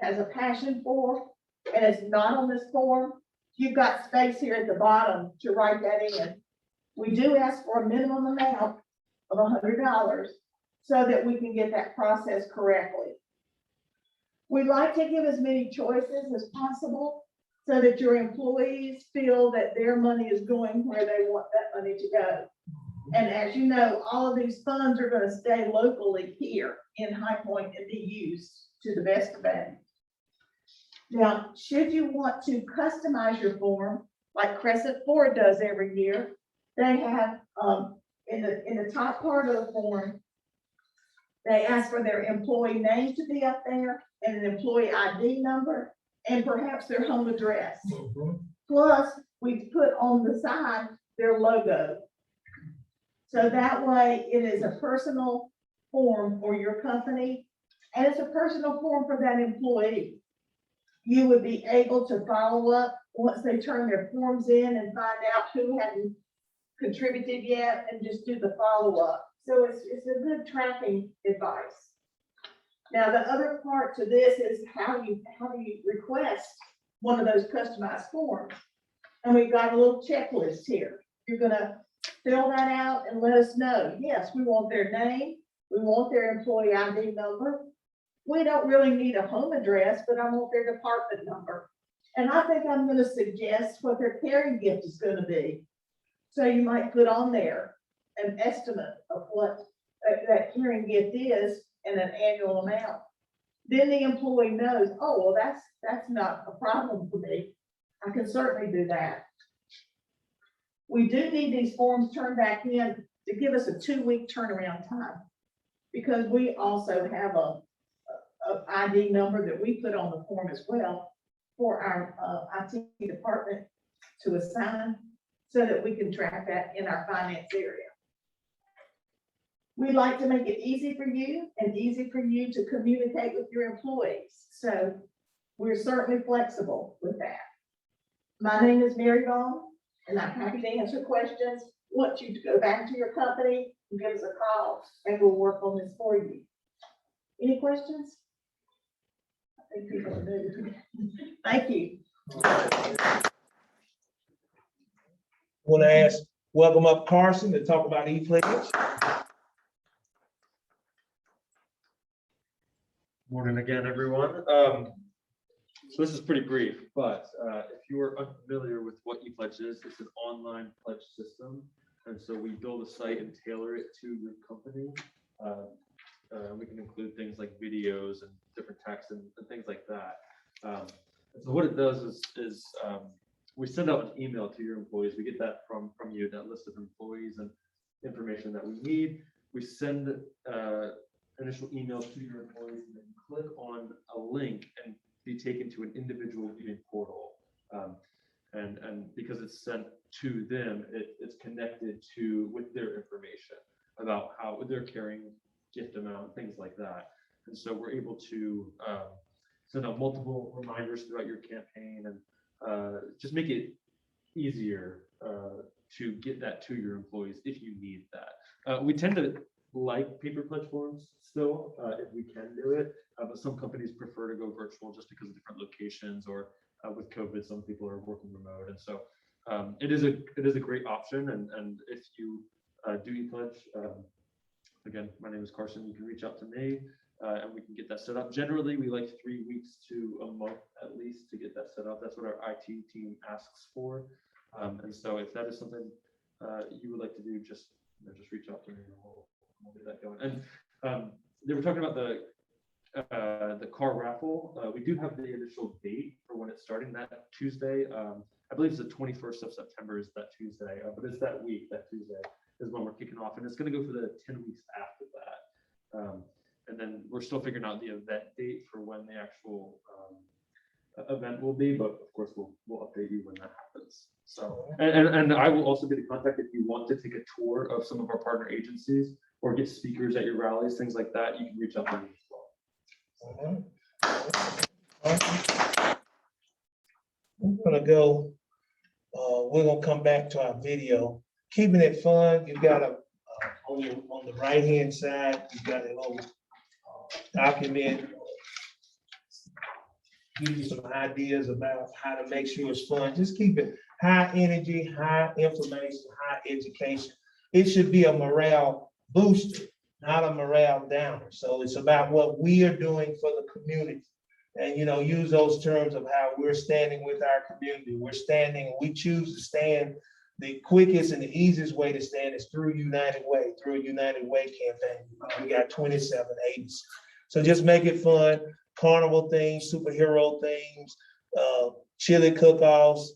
has a passion for, and it's not on this form, you've got space here at the bottom to write that in. We do ask for a minimum amount of $100 so that we can get that processed correctly. We like to give as many choices as possible so that your employees feel that their money is going where they want that money to go. And as you know, all of these funds are going to stay locally here in High Point and be used to the best of them. Now, should you want to customize your form, like Crescent Ford does every year, they have, in the top part of the form, they ask for their employee name to be up there and an employee ID number and perhaps their home address. Plus, we put on the side their logo. So that way it is a personal form for your company and it's a personal form for that employee. You would be able to follow up once they turn their forms in and find out who hadn't contributed yet and just do the follow-up. So it's a good tracking advice. Now, the other part to this is how you request one of those customized forms. And we've got a little checklist here. You're gonna fill that out and let us know. Yes, we want their name. We want their employee ID number. We don't really need a home address, but I want their department number. And I think I'm gonna suggest what their caring gift is gonna be. So you might put on there an estimate of what that caring gift is and an annual amount. Then the employee knows, oh, well, that's not a problem for me. I can certainly do that. We do need these forms turned back in to give us a 2-week turnaround time because we also have a ID number that we put on the form as well for our IT department to assign so that we can track that in our finance area. We like to make it easy for you and easy for you to communicate with your employees. So we're certainly flexible with that. My name is Mary Vann, and I'm happy to answer questions. Want you to go back to your company and give us a call, and we'll work on this for you. Any questions? I think people are moving. Thank you. Want to welcome up Carson to talk about e-pledge. Morning again, everyone. So this is pretty brief, but if you are unfamiliar with what ePledge is, it's an online pledge system. And so we build a site and tailor it to your company. We can include things like videos and different text and things like that. And so what it does is we send out an email to your employees. We get that from you, that list of employees and information that we need. We send initial emails to your employees and then click on a link and be taken to an individual viewing portal. And because it's sent to them, it's connected with their information about how they're carrying gift amount, things like that. And so we're able to send out multiple reminders throughout your campaign and just make it easier to get that to your employees if you need that. We tend to like paper pledge forms still, if we can do it, but some companies prefer to go virtual just because of different locations or with COVID, some people are working remote. And so it is a great option. And if you do ePledge, again, my name is Carson, you can reach out to me and we can get that set up. Generally, we like 3 weeks to a month at least to get that set up. That's what our IT team asks for. And so if that is something you would like to do, just reach out to me and we'll get that going. And they were talking about the car raffle. We do have the initial date for when it's starting that Tuesday. I believe it's the 21st of September is that Tuesday, but it's that week, that Tuesday is when we're kicking off, and it's going to go for the 10 weeks after that. And then we're still figuring out the event date for when the actual event will be, but of course we'll update you when that happens. So, and I will also be the contact if you want to take a tour of some of our partner agencies or get speakers at your rallies, things like that. You can reach out to me as well. We're gonna come back to our video. Keeping it fun, you've got on the right-hand side, you've got a little document. give you some ideas about how to make sure it's fun. Just keep it high energy, high information, high education. It should be a morale booster, not a morale downer. So it's about what we are doing for the community. And, you know, use those terms of how we're standing with our community. We're standing, we choose to stand. The quickest and the easiest way to stand is through United Way, through a United Way campaign. We got 27 agencies. So just make it fun, carnival themes, superhero themes, chili cook-offs,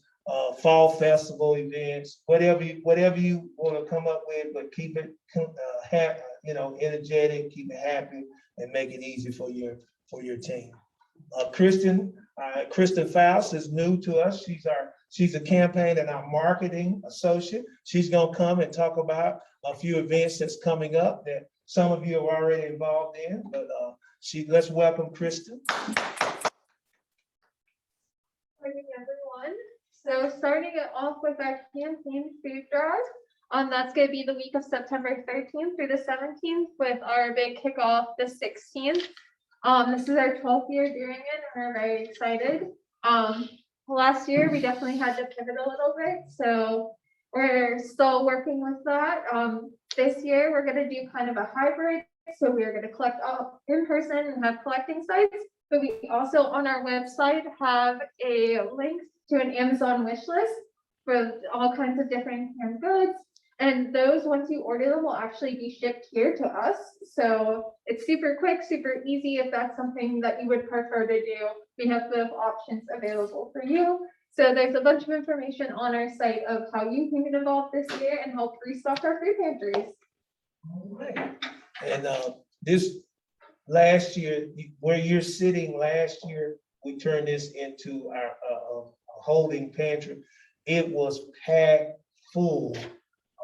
fall festival events, whatever you want to come up with, but keep it happy, you know, energetic, keep it happy, and make it easy for your team. Kristen Faust is new to us. She's a campaign and our marketing associate. She's gonna come and talk about a few events that's coming up that some of you are already involved in, but let's welcome Kristen. Morning, everyone. So starting it off with our campaign food drive. That's going to be the week of September 13th through the 17th with our big kickoff the 16th. This is our 12th year doing it, and we're very excited. Last year we definitely had to pivot a little bit, so we're still working with that. This year we're going to do kind of a hybrid, so we're going to collect all in person and have collecting sites, but we also on our website have a link to an Amazon wish list for all kinds of different canned goods. And those, once you order them, will actually be shipped here to us. So it's super quick, super easy. If that's something that you would prefer to do, we have both options available for you. So there's a bunch of information on our site of how you can get involved this year and help restock our food pantries. All right. And this last year, where you're sitting last year, we turned this into our holding pantry. It was packed full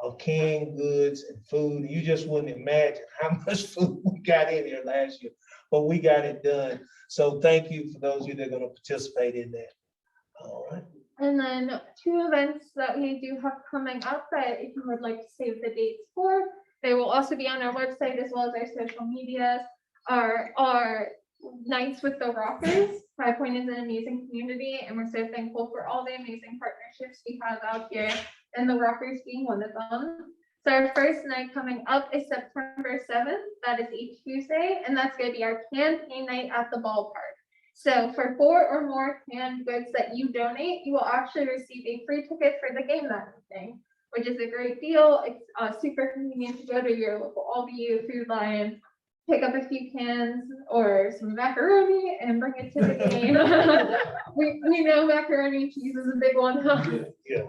of canned goods and food. You just wouldn't imagine how much food we got in here last year, but we got it done. So thank you for those of you that are going to participate in that. All right. And then 2 events that we do have coming up that if you would like to save the dates for, they will also be on our website as well as our social medias. Our Nights with the Rockers. CANpaign is an amazing community, and we're so thankful for all the amazing partnerships we have out here, and the Rockers being one of them. So our first night coming up is September 7th. That is each Tuesday, and that's going to be our CANpaign night at the ballpark. So for 4 or more canned goods that you donate, you will actually receive a free ticket for the game that evening, which is a great deal. It's super convenient to go to your local Aldi, Food Lion, pick up a few cans or some macaroni and bring it to the game. we know macaroni and cheese is a big one. Yeah.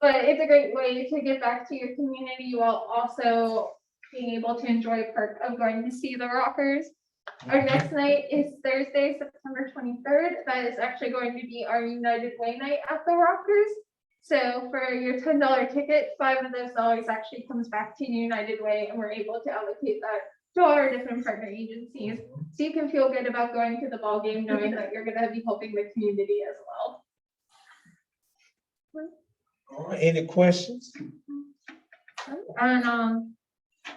But it's a great way to give back to your community while also being able to enjoy a perk of going to see the Rockers. Our next night is Thursday, September 23rd. That is actually going to be our United Way night at the Rockers. So for your $10 ticket, $5 of those dollars actually comes back to United Way, and we're able to allocate that to our different partner agencies. So you can feel good about going to the ball game knowing that you're going to be helping the community as well. All right. Any questions? And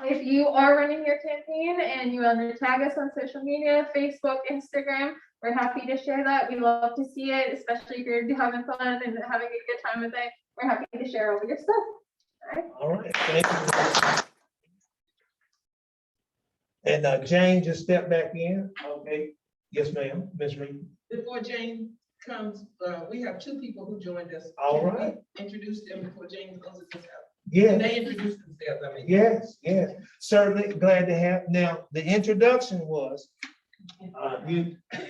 if you are running your campaign and you want to tag us on social media, Facebook, Instagram, we're happy to share that. We love to see it, especially if you're having fun and having a good time with it. We're happy to share all your stuff. All right. Thank you. And Jane just stepped back in. Okay. Yes, ma'am. Ms. Reed. Before Jane comes, we have 2 people who joined us. All Can we right. Introduce them before Jane closes this out. Yeah. Can they introduce themselves? I mean. Yes. Certainly glad to have. Now, the introduction was,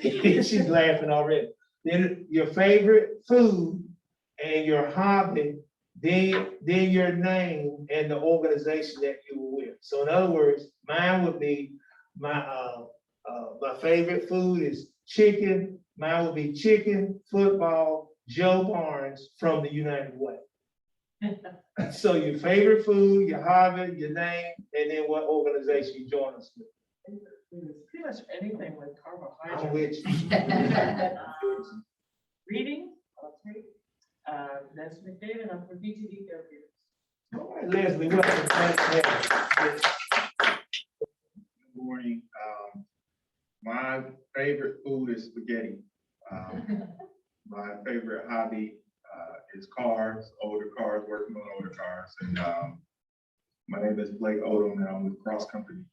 she's laughing already. Then your favorite food and your hobby, then your name and the organization that you were with. So in other words, mine would be my favorite food is chicken. Mine would be chicken, football, Joe Barnes from the United Way. So your favorite food, your hobby, your name, and then what organization you join us with. Pretty much anything with carbohydrates. I'm with you. Reading, okay. That's McDavid, I'm from BTD Therapeutics. All right, Leslie, welcome. Thank you. Good morning. My favorite food is spaghetti. My favorite hobby is cars, older cars, working on older cars. And my name is Blake Odom, and I'm with Cross Company.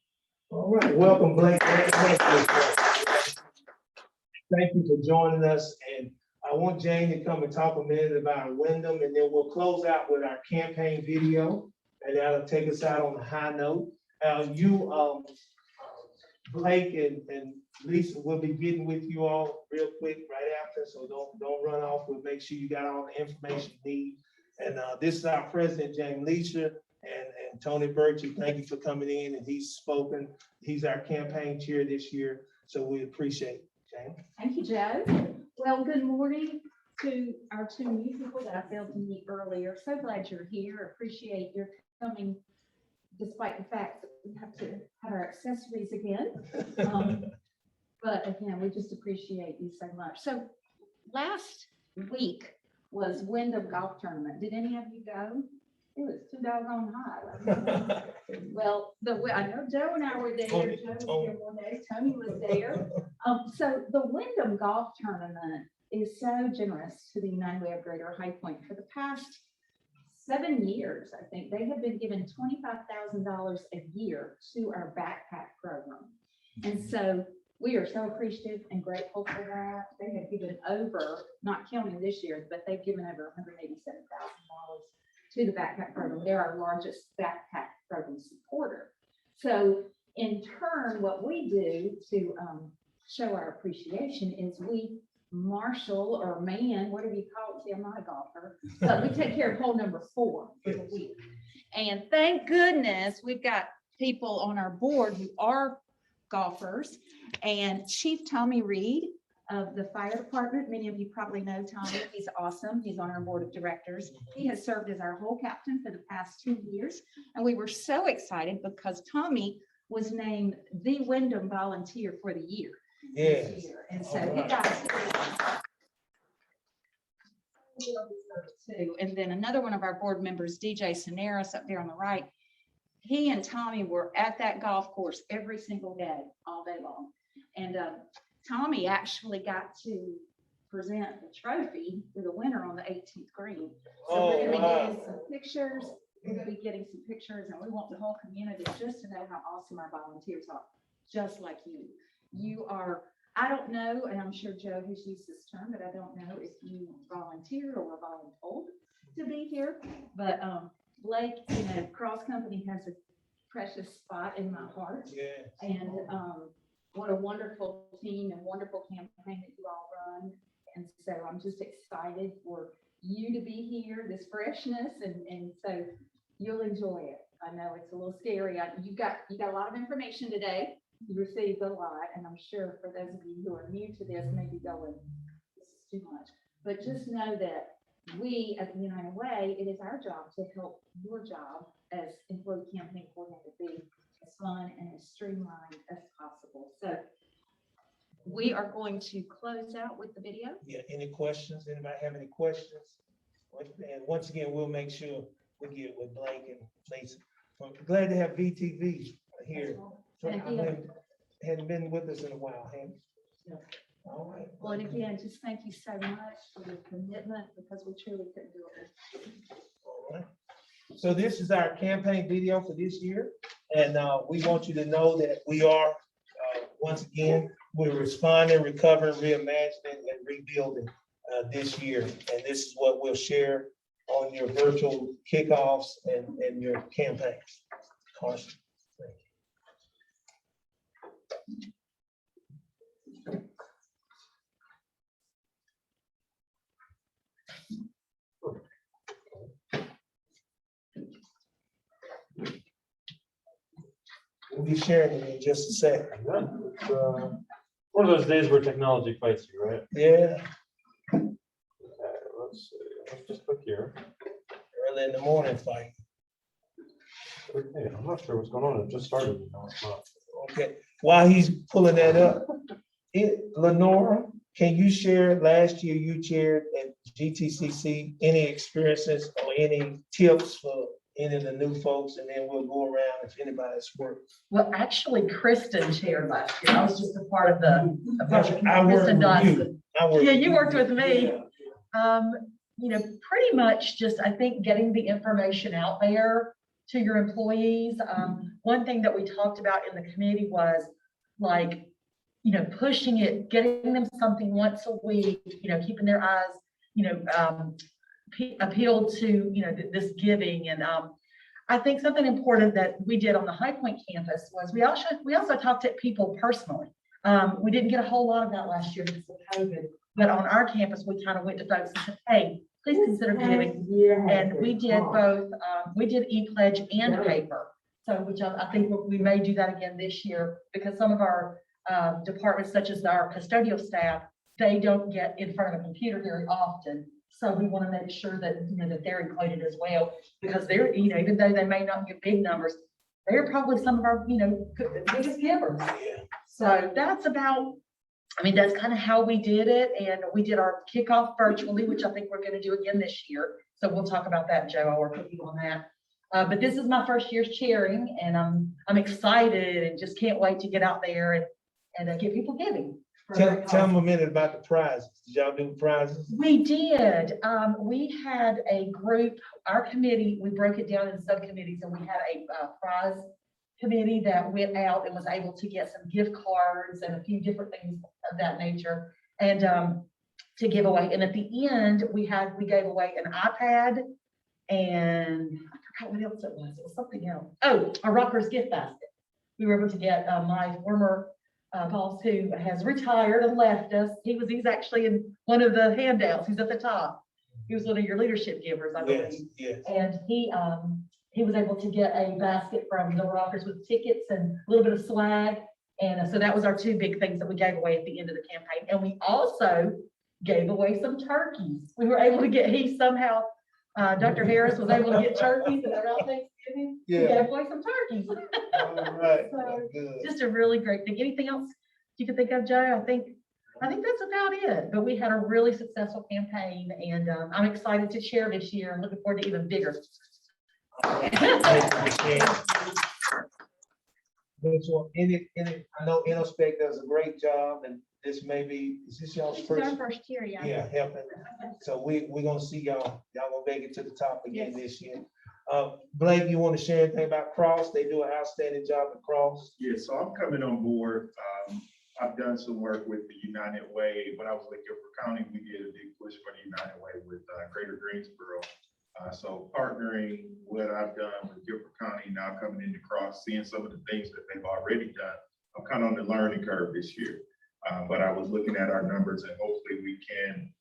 All right, welcome, Blake. Thank you for joining us, and I want Jane to come and talk a minute about Wyndham, and then we'll close out with our campaign video, and that'll take us out on a high note. Blake and Lisa will be getting with you all real quick right after, so don't run off. We'll make sure you got all the information you need. And this is our president, James Leisha, and Tony Birchie. Thank you for coming in, and he's spoken. He's our campaign chair this year, so we appreciate it. Jane? Thank you, Joe. Well, good morning to our two new people that I failed to meet earlier. So glad you're here. Appreciate your coming, despite the fact that we have to have our accessories again. But again, we just appreciate you so much. So last week was Wyndham Golf Tournament. Did any of you go? It was too doggone hot. Well, I know Joe and I were there. Joe was there one day. Tony was there. So the Wyndham Golf Tournament is so generous to the United Way of Greater High Point. For the past 7 years, I think, they have been given $25,000 a year to our backpack program. And so we are so appreciative and grateful for that. They have given over, not counting this year, but they've given over $187,000 to the backpack program. They're our largest backpack program supporter. So in turn, what we do to show our appreciation is we marshal or man, whatever you call it. See, I'm not a golfer, but we take care of hole number 4 for the week. And thank goodness we've got people on our board who are golfers. And Chief Tommy Reed of the fire department, many of you probably know Tommy. He's awesome. He's on our board of directors. He has served as our hole captain for the past 2 years. And we were so excited because Tommy was named the Wyndham Volunteer for the year. Yes. And so he got too. And then another one of our board members, DJ Soneris, up there on the right, he and Tommy were at that golf course every single day, all day long. And Tommy actually got to present the trophy to the winner on the 18th green. So we're gonna be getting some pictures. We're gonna be getting some pictures, and we want the whole community just to know how awesome our volunteers are, just like you. You are, I don't know, and I'm sure Joe has used this term, but I don't know if you volunteer or were voluntold to be here. But Blake, Cross Company has a precious spot in my heart. Yes. And what a wonderful team and wonderful campaign that you all run. And so I'm just excited for you to be here, this freshness, and so you'll enjoy it. I know it's a little scary. You got a lot of information today. You received a lot, and I'm sure for those of you who are new to this, maybe going, this is too much. But just know that we at the United Way, it is our job to help your job as employee campaign coordinator be as fun and as streamlined as possible. So we are going to close out with the video. Yeah, any questions? Anybody have any questions? And once again, we'll make sure we get with Blake and Lisa. I'm glad to have VTV here. Hadn't been with us in a while, have you? All right. Well, and again, just thank you so much for your commitment, because we truly couldn't do it. All right. So this is our campaign video for this year. And we want you to know that we are, once again, we're responding, recovering, reimagining, and rebuilding this year. And this is what we'll share on your virtual kickoffs and your campaigns. Carson. We'll be sharing it in just a second. It's one of those days where technology fights you, right? Yeah. Okay, let's see. Let's just click here. Early in the morning fight. Okay, I'm not sure what's going on. It just started. No, it's not. Okay. While he's pulling that up, Lenora, can you share, last year you chaired at GTCC, any experiences or any tips for any of the new folks, and then we'll go around if anybody's worked. Well, actually, Kristen chaired last year. I was just a part of the. I worked Kristen with Dodson. you. worked Yeah, with you worked with me. Yeah. Pretty much just, I think, getting the information out there to your employees. One thing that we talked about in the committee was like, pushing it, getting them something once a week, keeping their eyes, appeal to, this giving. And I think something important that we did on the High Point campus was we also talked to people personally. We didn't get a whole lot of that last year because of COVID, but on our campus, we kind of went to folks and said, hey, please consider giving. And we did both, we did e-pledge and paper. So, which I think we may do that again this year because some of our departments, such as our custodial staff, they don't get in front of a computer very often. So we want to make sure that, that they're included as well, because they're, even though they may not get big numbers, they're probably some of our, biggest givers. So that's about, that's kind of how we did it. And we did our kickoff virtually, which I think we're going to do again this year. So we'll talk about that, Joe. I'll work with you on that. But this is my first year chairing, and I'm excited and just can't wait to get out there and get people giving. Tell them a minute about the prizes. Did y'all do prizes? We did. We had a group, our committee, we broke it down in subcommittees, and we had a prize committee that went out and was able to get some gift cards and a few different things of that nature, and to give away. And at the end, we gave away an iPad, and I forgot what else it was. It was something else. Oh, a ROCKERS gift basket. We were able to get my former boss, who has retired and left us. He's actually in one of the handouts. He's at the top. He was one of your leadership givers, I believe. Yes. And he was able to get a basket from the ROCKERS with tickets and a little bit of swag. And so that was our two big things that we gave away at the end of the campaign. And we also gave away some turkeys. We were able to get, Dr. Harris was able to get turkeys around Thanksgiving. Yeah. We gave away some turkeys. All right. So, Good. just a really great thing. Anything else you can think of, Joe? I think that's about it. But we had a really successful campaign, and I'm excited to share this year and looking forward to even bigger. I know InnoSpec does a great job, and is this y'all's This is our first? first year, yeah. Yeah, helping. So we're gonna see y'all gonna make it to the top again this year. Blake, you want to share anything about Cross? They do an outstanding job at Cross. Yeah, so I'm coming on board. I've done some work with the United Way. When I was with Guilford County, we did a big push for the United Way with Greater Greensboro. So partnering what I've done with Guilford County, now coming into Cross, seeing some of the things that they've already done. I'm kind of on the learning curve this year. But I was looking at our numbers, and hopefully we can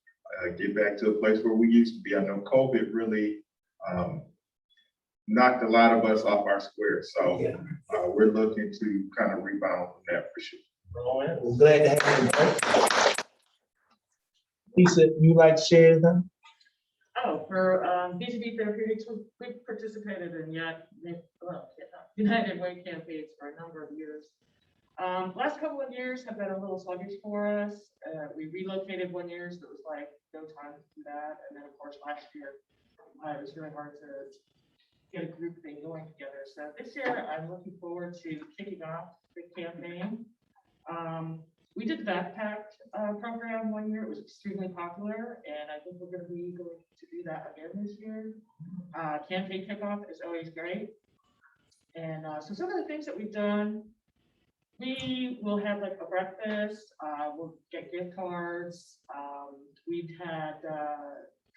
get back to a place where we used to be. I know COVID really knocked a lot of us off our square. So we're looking to kind of rebound from that for sure. All right, we're glad to have you. Lisa, you like to share anything? Oh, for B2B Therapeutics, we've participated in United Way campaigns for a number of years. Last couple of years have been a little sluggish for us. We relocated one year, so it was like no time to do that. And then of course last year, it was really hard to get a group thing going together. So this year I'm looking forward to kicking off the campaign. We did the backpack program one year. It was extremely popular, and I think we're going to be going to do that again this year. Campaign kickoff is always great. And so some of the things that we've done, we will have like a breakfast, we'll get gift cards. We've had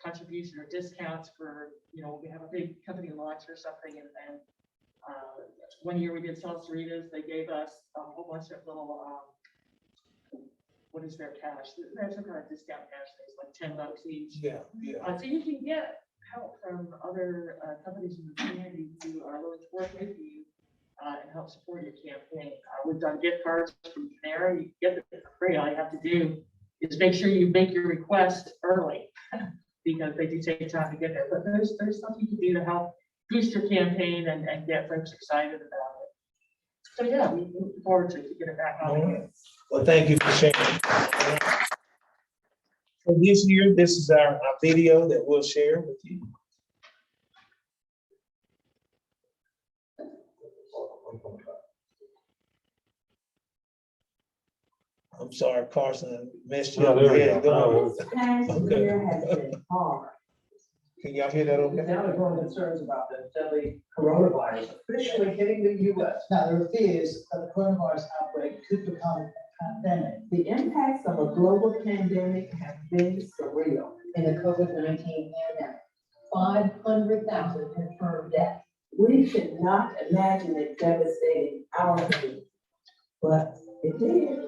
contribution or discounts for, we have a big company launch or something. And then one year we did Salsaritas. They gave us a whole bunch of little, what is their cash? There's some kind of discount cash. It's like $10 each. Yeah. So you can get help from other companies in the community who are willing to work with you and help support your campaign. We've done gift cards from Canary. You get them for free. All you have to do is make sure you make your request early because they do take time to get there. But there's something you can do to help boost your campaign and get folks excited about it. So yeah, we look forward to getting it back on again. Well, thank you for sharing. So this year, this is our video that we'll share with you. I'm sorry, Carson, messed you Yeah, up. there we Yeah, go. on. Past Okay. year has been hard. Can y'all hear that okay? Now there's more concerns about the deadly coronavirus officially hitting the U.S. Now, there are fears that the coronavirus outbreak could become a pandemic. The impacts of a global pandemic have been surreal. In the COVID-19 pandemic, 500,000 confirmed deaths. We could not imagine it devastating our community, but it did.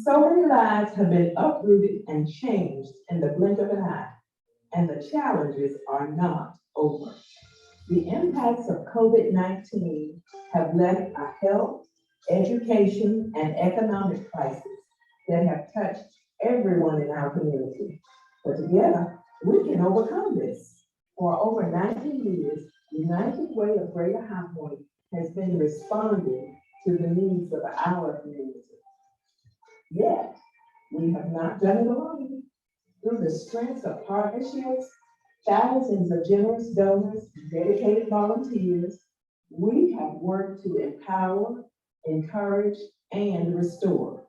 So many lives have been uprooted and changed in the blink of an eye, and the challenges are not over. The impacts of COVID-19 have left a health, education, and economic crisis that have touched everyone in our community. But together, we can overcome this. For over 90 years, United Way of Greater High Point has been responding to the needs of our community. Yet, we have not done it alone. Through the strength of partnerships, thousands of generous donors, and dedicated volunteers, we have worked to empower, encourage, and restore.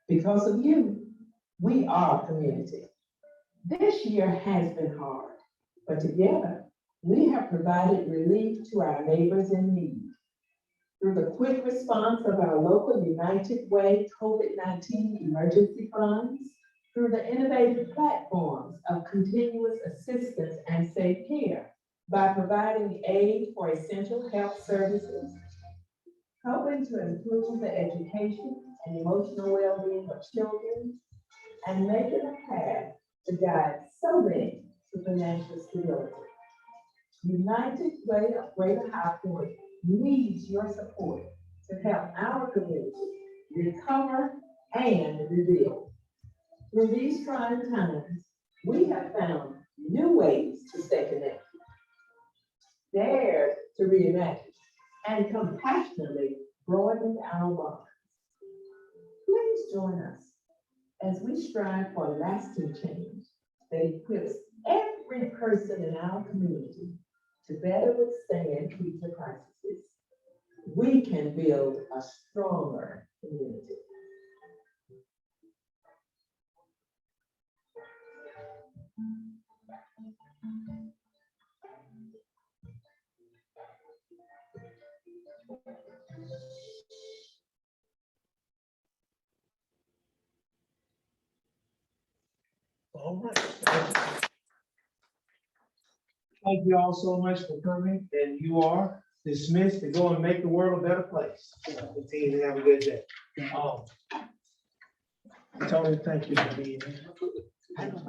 Because of you, we are a community. This year has been hard, but together, we have provided relief to our neighbors in need. Through the quick response of our local United Way COVID-19 emergency funds, through the innovative platforms of continuous assistance and safe care, by providing aid for essential health services, helping to improve the education and emotional well-being of children, and making a path to guide so many to financial stability. United Way of Greater High Point needs your support to help our community recover and rebuild. Through these trying times, we have found new ways to stay connected, dared to reimagine, and compassionately broaden our bonds. Please join us as we strive for lasting change that equips every person in our community to better withstand future crises. We can build a stronger community. All right. Thank you all so much for coming, and you are dismissed to go and make the world a better place. Continue to have a good day. Tony, thank you for being here.